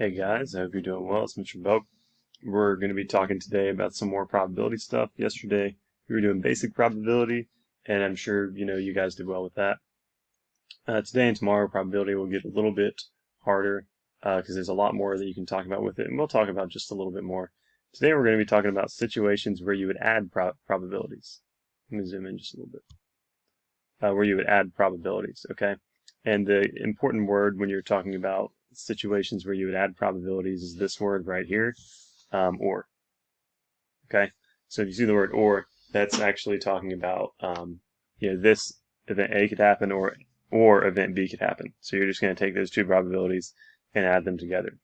Hey guys, I hope you're doing well. It's Mr. Belk. We're going to be talking today about some more probability stuff. Yesterday we were doing basic probability, and I'm sure you guys did well with that. Today and tomorrow probability will get a little bit harder because there's a lot more that you can talk about with it, and we'll talk about just a little bit more. Today we're going to be talking about situations where you would add probabilities. Let me zoom in just a little bit. Where you would add probabilities, okay? And the important word when you're talking about situations where you would add probabilities is this word right here, or. Okay, so if you see the word or, that's actually talking about this event A could happen or event B could happen. So you're just going to take those two probabilities and add them together.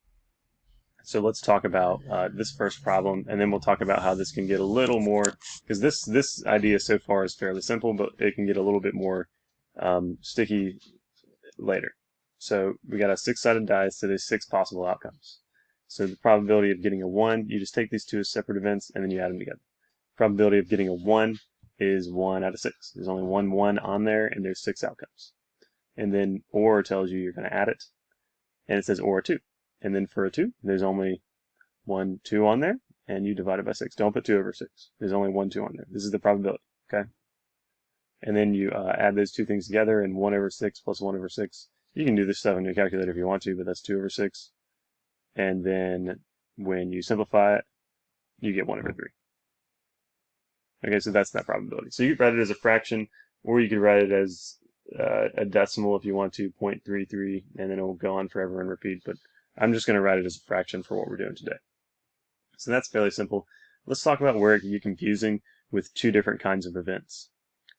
So let's talk about this first problem, and then we'll talk about how this can get a little more, because this idea so far is fairly simple, but it can get a little bit more sticky later. So we got a six-sided die, so there's six possible outcomes. So the probability of getting a 1, you just take these two as separate events, and then you add them together. Probability of getting a 1 is 1 out of 6. There's only one 1 on there, and there's 6 outcomes. And then OR tells you you're going to add it, and it says OR 2. And then for a 2, there's only 1, 2 on there, and you divide it by 6. Don't put 2 over 6. There's only 1, 2 on there. This is the probability, okay? And then you add those two things together, and 1 over 6 plus 1 over 6. You can do this stuff in your calculator if you want to, but that's 2 over 6. And then when you simplify it, you get 1 over 3. Okay, so that's that probability. So you could write it as a fraction, or you could write it as a decimal if you want to, 0.33, and then it will go on forever and repeat. But I'm just going to write it as a fraction for what we're doing today. So that's fairly simple. Let's talk about where it can get confusing with two different kinds of events.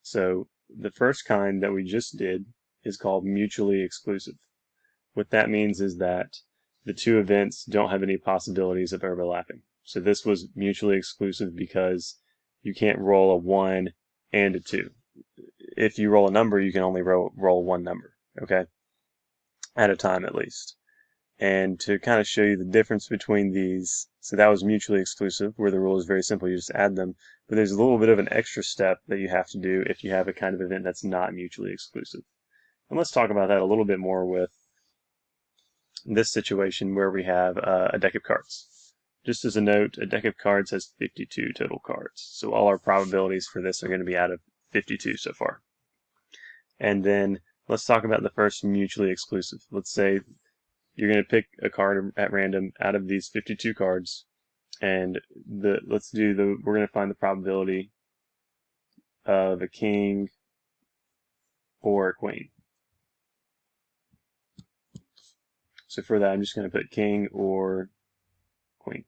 So the first kind that we just did is called mutually exclusive. What that means is that the two events don't have any possibilities of overlapping. So this was mutually exclusive because you can't roll a 1 and a 2. If you roll a number, you can only roll one number, okay? At a time at least. And to kind of show you the difference between these, so that was mutually exclusive, where the rule is very simple, you just add them. But there's a little bit of an extra step that you have to do if you have a kind of event that's not mutually exclusive. And let's talk about that a little bit more with this situation where we have a deck of cards. Just as a note, a deck of cards has 52 total cards. So all our probabilities for this are going to be out of 52 so far. And then let's talk about the first mutually exclusive. Let's say you're going to pick a card at random out of these 52 cards, and we're going to find the probability of a king or a queen. So for that, I'm just going to put king or queen.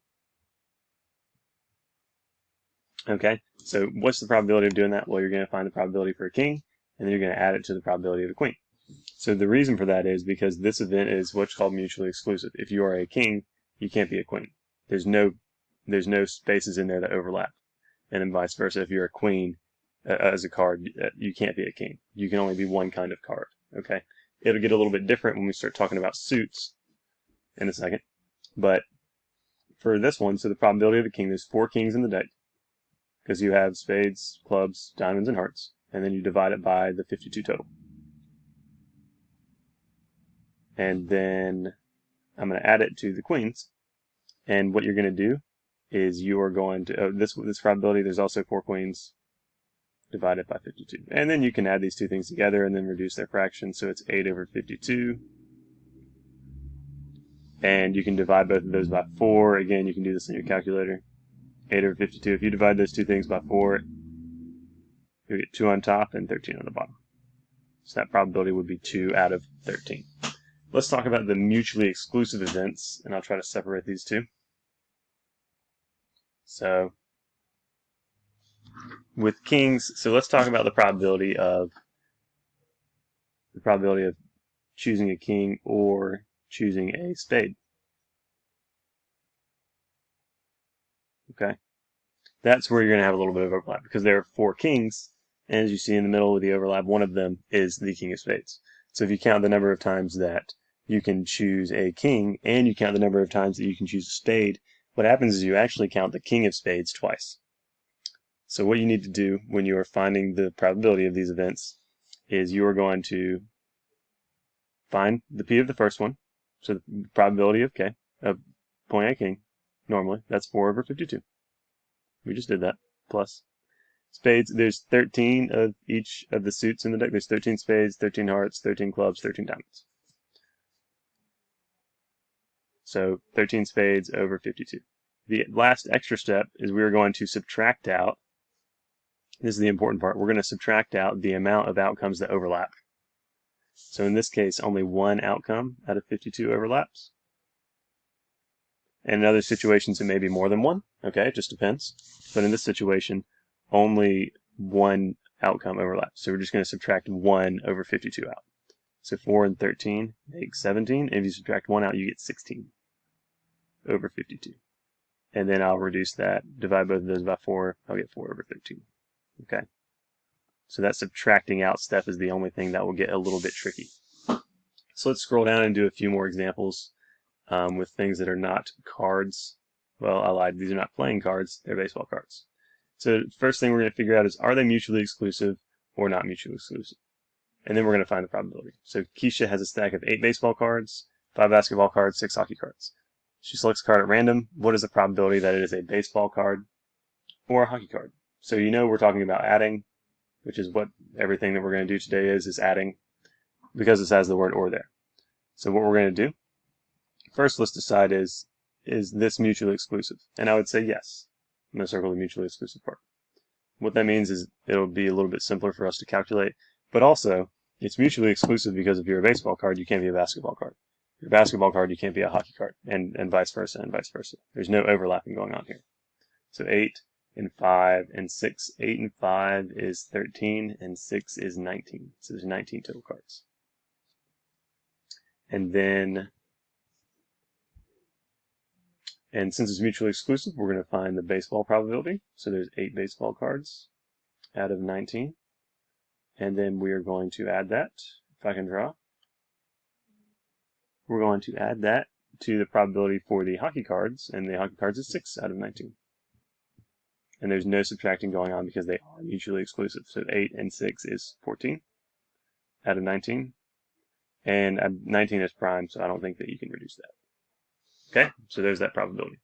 Okay, so what's the probability of doing that? Well, you're going to find the probability for a king, and then you're going to add it to the probability of a queen. So the reason for that is because this event is what's called mutually exclusive. If you are a king, you can't be a queen. There's no spaces in there that overlap. And then vice versa, if you're a queen as a card, you can't be a king. You can only be one kind of card. Okay, it'll get a little bit different when we start talking about suits in a second. But for this one, so the probability of a king, there's 4 kings in the deck, because you have spades, clubs, diamonds, and hearts, and then you divide it by the 52 total. And then I'm going to add it to the queens, and what you're going to do is you are going to, this probability, there's also 4 queens, divided by 52. And then you can add these two things together and then reduce their fraction, so it's 8 over 52. And you can divide both of those by 4. Again, you can do this in your calculator. 8 over 52. If you divide those two things by 4, you get 2 on top and 13 on the bottom. So that probability would be 2 out of 13. Let's talk about the mutually exclusive events, and I'll try to separate these two. So with kings, so let's talk about the probability of choosing a king or choosing a spade. Okay, that's where you're going to have a little bit of overlap because there are 4 kings, and as you see in the middle of the overlap, one of them is the king of spades. So if you count the number of times that you can choose a king and you count the number of times that you can choose a spade, what happens is you actually count the king of spades twice. So what you need to do when you are finding the probability of these events is you are going to find the P of the first one, so the probability of K, point-A-king, normally. That's 4 over 52. We just did that. Plus. Spades, there's 13 of each of the suits in the deck. There's 13 spades, 13 hearts, 13 clubs, 13 diamonds. So 13 spades over 52. The last extra step is we're going to subtract out, this is the important part, we're going to subtract out the amount of outcomes that overlap. So in this case, only one outcome out of 52 overlaps. And in other situations, it may be more than one. Okay, it just depends. But in this situation, only one outcome overlaps. So we're just going to subtract 1 over 52 out. So 4 and 13 make 17. If you subtract 1 out, you get 16 over 52. And then I'll reduce that, divide both of those by 4, I'll get 4 over 13. Okay. So that subtracting out step is the only thing that will get a little bit tricky. So let's scroll down and do a few more examples with things that are not cards. Well, I lied. These are not playing cards. They're baseball cards. So the first thing we're going to figure out is, are they mutually exclusive or not mutually exclusive? And then we're going to find the probability. So Keisha has a stack of 8 baseball cards, 5 basketball cards, 6 hockey cards. She selects a card at random. What is the probability that it is a baseball card or a hockey card? So you know we're talking about adding, which is what everything that we're going to do today is adding, because it has the word or there. So what we're going to do, first let's decide is this mutually exclusive? And I would say yes. I'm going to circle the mutually exclusive part. What that means is it'll be a little bit simpler for us to calculate, but also it's mutually exclusive because if you're a baseball card, you can't be a basketball card. If you're a basketball card, you can't be a hockey card, and vice versa, and vice versa. There's no overlapping going on here. So 8 and 5 and 6. 8 and 5 is 13, and 6 is 19. So there's 19 total cards. And then, and since it's mutually exclusive, we're going to find the baseball probability. So there's 8 baseball cards out of 19. And then we are going to add that, if I can draw. We're going to add that to the probability for the hockey cards, and the hockey cards is 6 out of 19. And there's no subtracting going on because they are mutually exclusive. So 8 and 6 is 14 out of 19. And 19 is prime, so I don't think that you can reduce that. Okay, so there's that probability.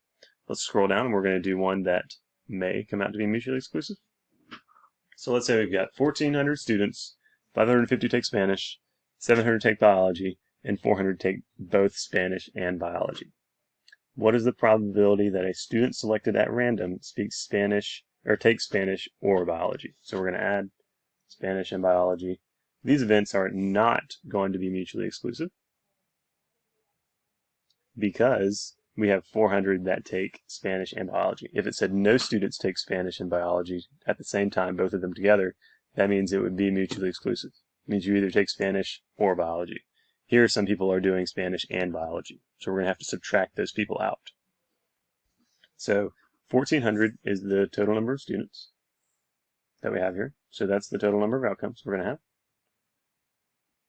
Let's scroll down, and we're going to do one that may come out to be mutually exclusive. So let's say we've got 1,400 students, 550 take Spanish, 700 take biology, and 400 take both Spanish and biology. What is the probability that a student selected at random speaks Spanish or takes Spanish or biology? So we're going to add Spanish and biology. These events are not going to be mutually exclusive because we have 400 that take Spanish and biology. If it said no students take Spanish and biology at the same time, both of them together, that means it would be mutually exclusive. It means you either take Spanish or biology. Here, some people are doing Spanish and biology, so we're going to have to subtract those people out. So 1,400 is the total number of students that we have here. So that's the total number of outcomes we're going to have.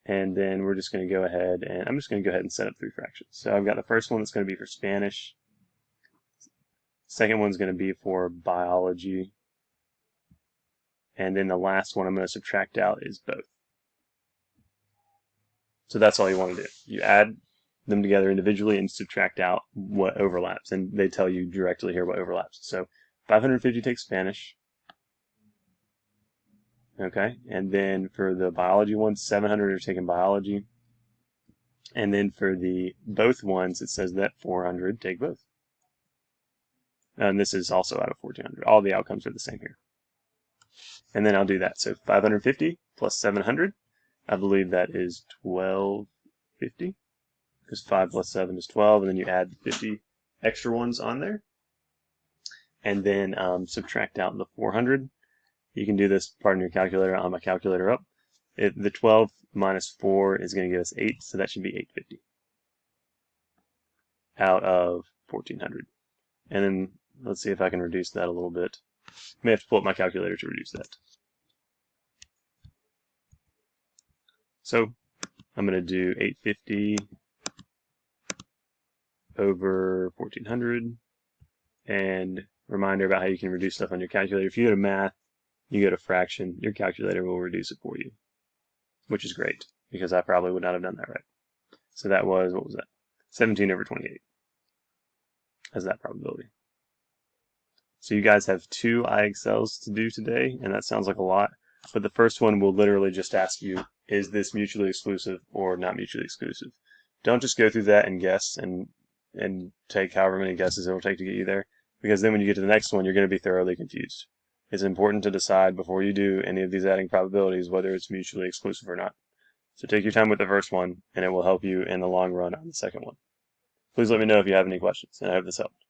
And then we're just going to go ahead and I'm just going to go ahead and set up 3 fractions. So I've got the first one that's going to be for Spanish. Second one's going to be for biology. And then the last one I'm going to subtract out is both. So that's all you want to do. You add them together individually and subtract out what overlaps. And they tell you directly here what overlaps. So 550 takes Spanish. Okay, and then for the biology ones, 700 are taking biology. And then for the both ones, it says that 400 take both. And this is also out of 1,400. All the outcomes are the same here. And then I'll do that. So 550 plus 700, I believe that is 1,250. Because 5 plus 7 is 12, and then you add 50 extra ones on there. And then subtract out the 400. You can do this part in your calculator. On my calculator up. The 12 minus 4 is going to give us 8, so that should be 850 out of 1,400. And then let's see if I can reduce that a little bit. I may have to pull up my calculator to reduce that. So I'm going to do 850 over 1,400. And reminder about how you can reduce stuff on your calculator. If you go to math, you go to fraction, your calculator will reduce it for you, which is great because I probably would not have done that right. So that was, what was that? 17 over 28. as that probability. So you guys have 2 IXLs to do today, and that sounds like a lot, but the first one will literally just ask you, is this mutually exclusive or not mutually exclusive? Don't just go through that and guess and take however many guesses it will take to get you there, because then when you get to the next one, you're going to be thoroughly confused. It's important to decide before you do any of these adding probabilities whether it's mutually exclusive or not. So take your time with the first one, and it will help you in the long run on the second one. Please let me know if you have any questions, and I hope this helped.